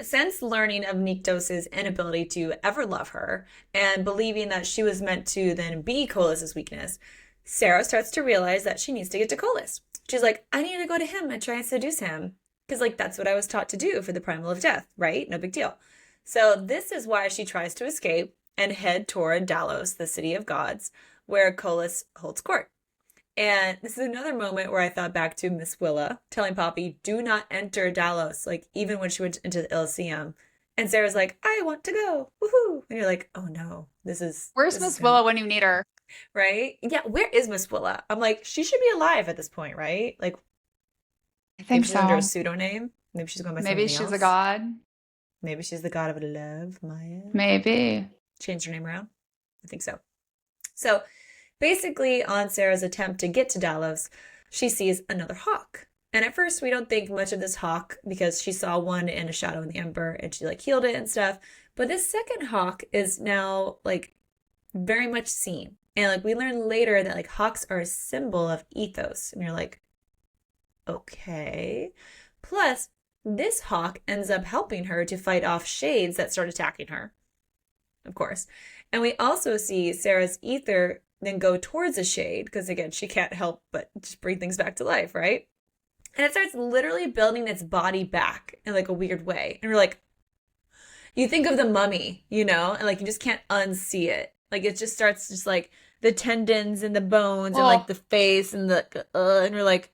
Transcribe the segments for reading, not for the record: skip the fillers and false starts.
Since learning of Nyktos' inability to ever love her and believing that she was meant to then be Kolis' weakness, Sera starts to realize that she needs to get to Kolis. She's like, I need to go to him and try and seduce him. Because, like, that's what I was taught to do for the primal of death, right? No big deal. So, this is why she tries to escape and head toward Dalos, the city of gods, where Kolis holds court. And this is another moment where I thought back to Miss Willa telling Poppy, do not enter Dalos, like even when she went into the Iliseeum. And Sarah's like, I want to go. Woohoo. And you're like, oh no, Where's this is Miss gonna Willa when you need her? right? Yeah, where is Miss Willa? I'm like, she should be alive at this point, right? Like I maybe think she's under a so. pseudonym. Maybe she's going by Maybe something she's a else. god. Maybe she's the god of love, Maya. Maybe. Changed her name around. I think so. So basically, on Sarah's attempt to get to Dalos, she sees another hawk. And at first, we don't think much of this hawk because she saw one in a shadow in the ember and she like healed it and stuff. But this second hawk is now like very much seen. And like we learn later that like hawks are a symbol of ethos. And you're like, okay. Plus, this hawk ends up helping her to fight off shades that start attacking her, of course. And we also see Sarah's ether then go towards a shade because again, she can't help but just bring things back to life, right? And it starts literally building its body back in like a weird way. And we're like, you think of the mummy, and like you just can't unsee it. Like it just starts just like the tendons and the bones and like Oh, the face and and we're like,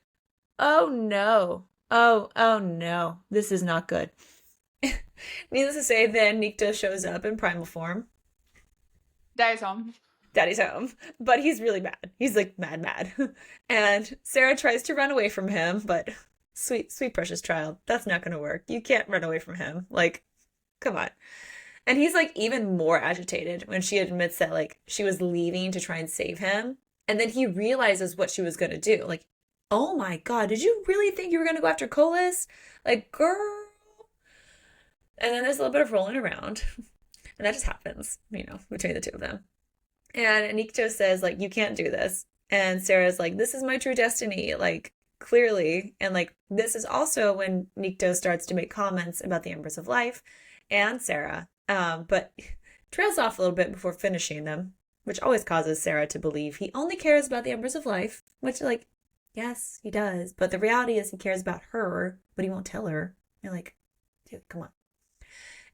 oh no. Oh no. This is not good. Needless to say, then Nikto shows up in primal form. Daddy's home. Daddy's home, but he's really mad. He's like mad. And Sarah tries to run away from him, but sweet precious child, that's not going to work. You can't run away from him. Like, come on. And he's like even more agitated when she admits that like she was leaving to try and save him. And then he realizes what she was going to do. Like, oh my God, did you really think you were going to go after Kolis? Like, girl. And then there's a little bit of rolling around. And that just happens, between the two of them. And Nikto says, like, you can't do this. And Sarah's like, this is my true destiny, like, clearly. And, like, this is also when Nikto starts to make comments about the Embers of Life and Sera, but trails off a little bit before finishing them, which always causes Sera to believe he only cares about the Embers of Life, which, like, yes, he does. But the reality is he cares about her, but he won't tell her. You're like, dude, come on.